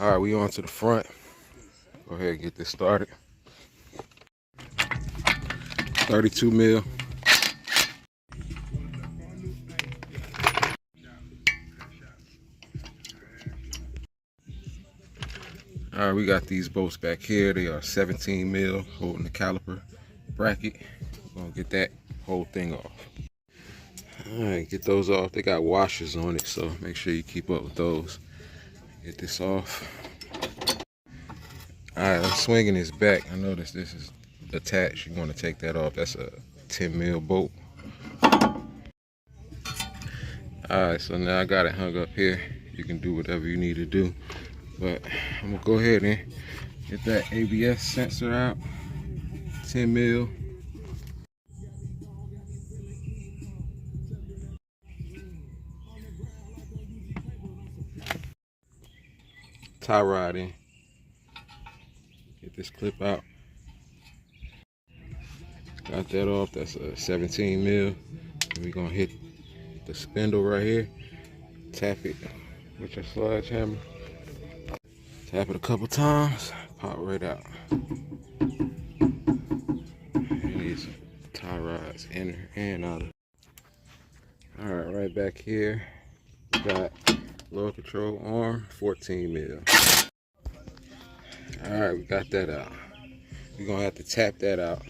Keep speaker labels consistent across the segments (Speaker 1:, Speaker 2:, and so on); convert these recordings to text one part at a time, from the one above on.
Speaker 1: All right, we on to the front. Go ahead and get this started. 32 mil. All right, we got these bolts back here. They are 17 mil holding the caliper bracket. We're gonna get that whole thing off. All right, get those off. They got washers on it, so make sure you keep up with those. Get this off. All right, I'm swinging this back. I noticed this is attached. You want to take that off. That's a 10 mil bolt. All right, so now I got it hung up here. You can do whatever you need to do, but I'm gonna go ahead and get that ABS sensor out. 10 mil. Tie rod in. Get this clip out. Got that off. That's a 17 mil. We're gonna hit the spindle right here. Tap it with your sledgehammer. Tap it a couple times. Pop right out. And these tie rods in and out. All right, right back here. We got lower control arm, 14 mil. All right, we got that out. We're gonna have to tap that out.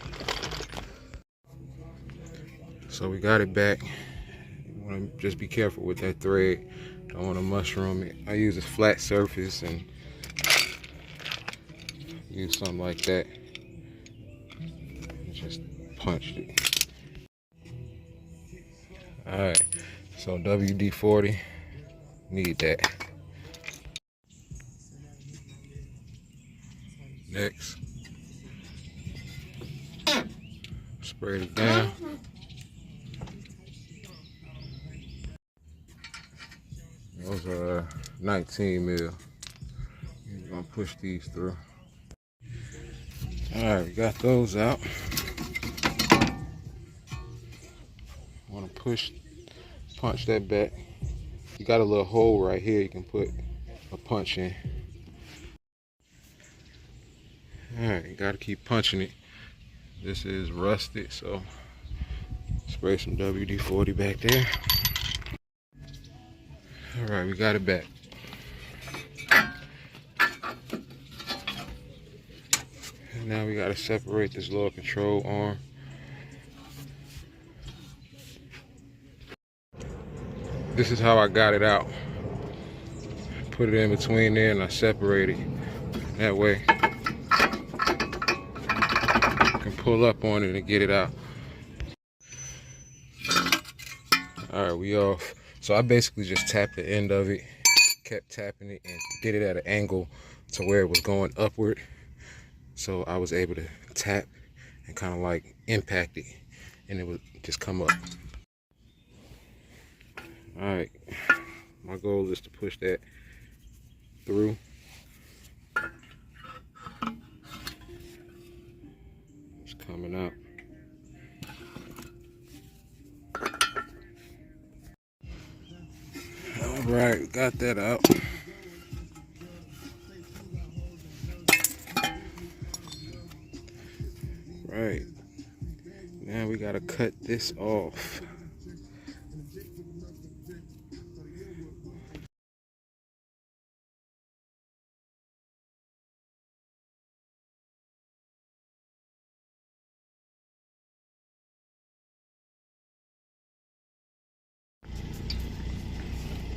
Speaker 1: So we got it back. You wanna just be careful with that thread. Don't wanna mushroom it. I use a flat surface and use something like that. Just punched it. All right, so WD-40, need that. Next, spray it down. Those are 19 mil. We're gonna push these through. All right, we got those out. Want to punch that back. You got a little hole right here you can put a punch in. All right, you gotta keep punching it. This is rusted, so spray some WD-40 back there. All right, we got it back. And now we gotta separate this lower control arm. This is how I got it out. Put it in between there and I separate it. That way I can pull up on it and get it out. All right, we off. So I basically just tapped the end of it, kept tapping it and did it at an angle to where it was going upward. So I was able to tap and kind of like impact it and it would just come up. All right, my goal is to push that through. It's coming out. All right, got that out. Right, now we gotta cut this off.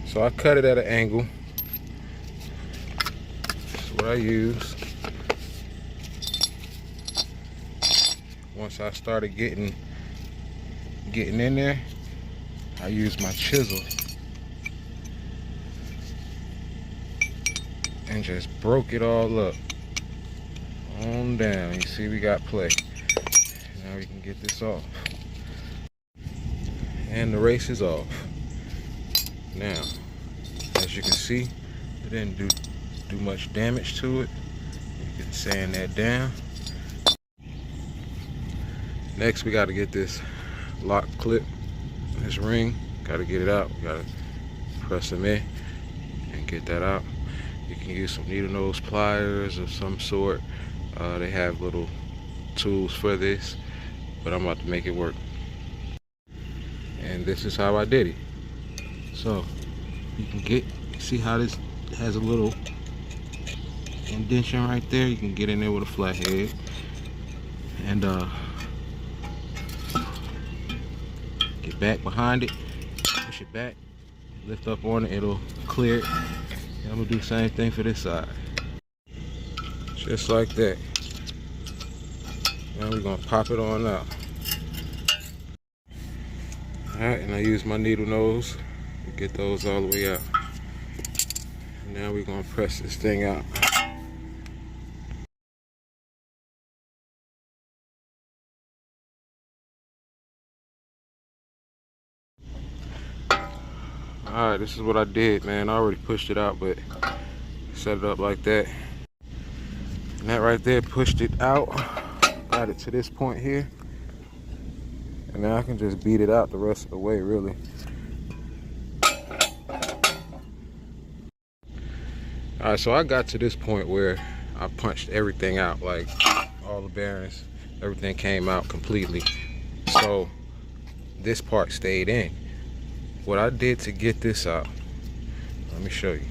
Speaker 1: So I cut it at an angle. That's what I use. Once I started getting in there, I used my chisel and just broke it all up. On down. You see we got play. Now we can get this off. And the race is off. Now, as you can see, it didn't do much damage to it. You can sand that down. Next, we got to get this lock clip, this ring. Got to get it out. We got to press them in and get that out. You can use some needle nose pliers of some sort. They have little tools for this, but I'm about to make it work. And this is how I did it. So you can see how this has a little indentation right there. You can get in there with a flat head and get back behind it, push it back, lift up on it, it'll clear it. And I'm gonna do the same thing for this side, just like that. Now we're gonna pop it on out. Alright, and I use my needle nose to get those all the way out. And now we're gonna press this thing out. Alright, this is what I did, man. I already pushed it out, but set it up like that. And that right there pushed it out. Got it to this point here. And now I can just beat it out the rest of the way, really. Alright, so I got to this point where I punched everything out, like all the bearings, everything came out completely. So this part stayed in. What I did to get this out, let me show you.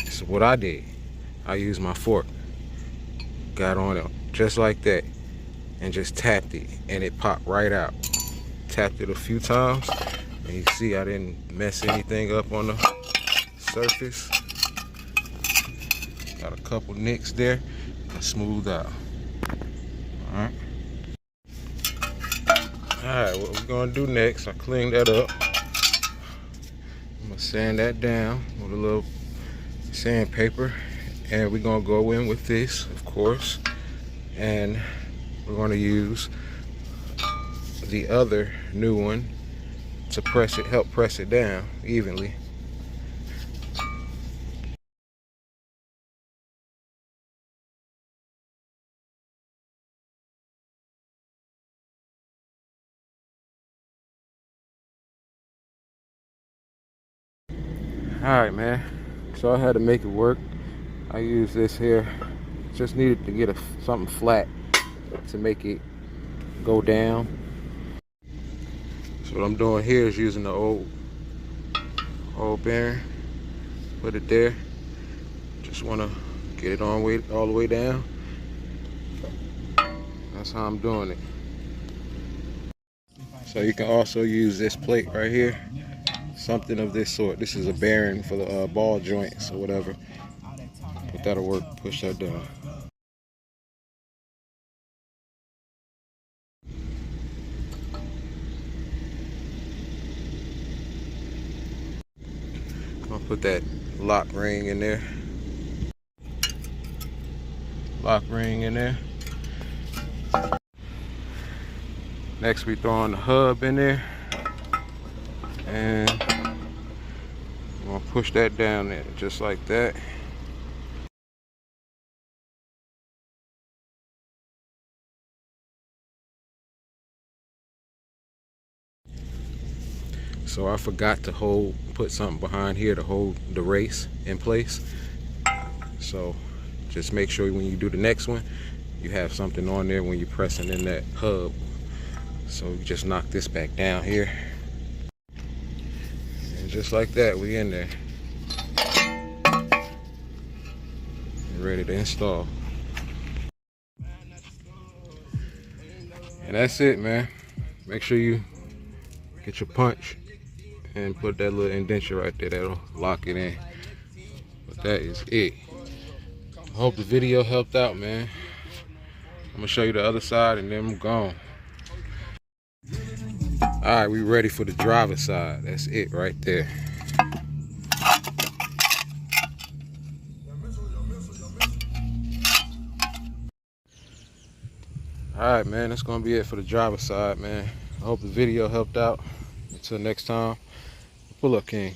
Speaker 1: This is what I did. I used my fork, got on it just like that, and just tapped it, and it popped right out. Tapped it a few times, and you see I didn't mess anything up on the surface. Got a couple nicks there, and smoothed out. Alright. Alright, what we're gonna do next, I cleaned that up. I'm gonna sand that down with a little sandpaper, and we're gonna go in with this, of course, and we're gonna use the other new one to press it, help press it down evenly. Alright, man, so I had to make it work. I used this here, just needed to get something flat to make it go down. So what I'm doing here is using the old bearing, put it there. Just want to get it all the way down. That's how I'm doing it. So you can also use this plate right here, something of this sort. This is a bearing for the ball joints or whatever, but that'll work. Push that down. I'll put that lock ring in there. Lock ring in there. Next we throw on the hub in there, and I'm gonna push that down there just like that. So I forgot to put something behind here to hold the race in place. So just make sure when you do the next one, you have something on there when you're pressing in that hub. So you just knock this back down here. And just like that, we in there. Ready to install. And that's it, man. Make sure you get your punch and put that little indentation right there. That'll lock it in. But that is it. I hope the video helped out, man. I'm gonna show you the other side and then I'm gone. Alright, we ready for the driver's side. That's it right there. Alright, man, that's gonna be it for the driver's side, man. I hope the video helped out. Until next time, pull up, King.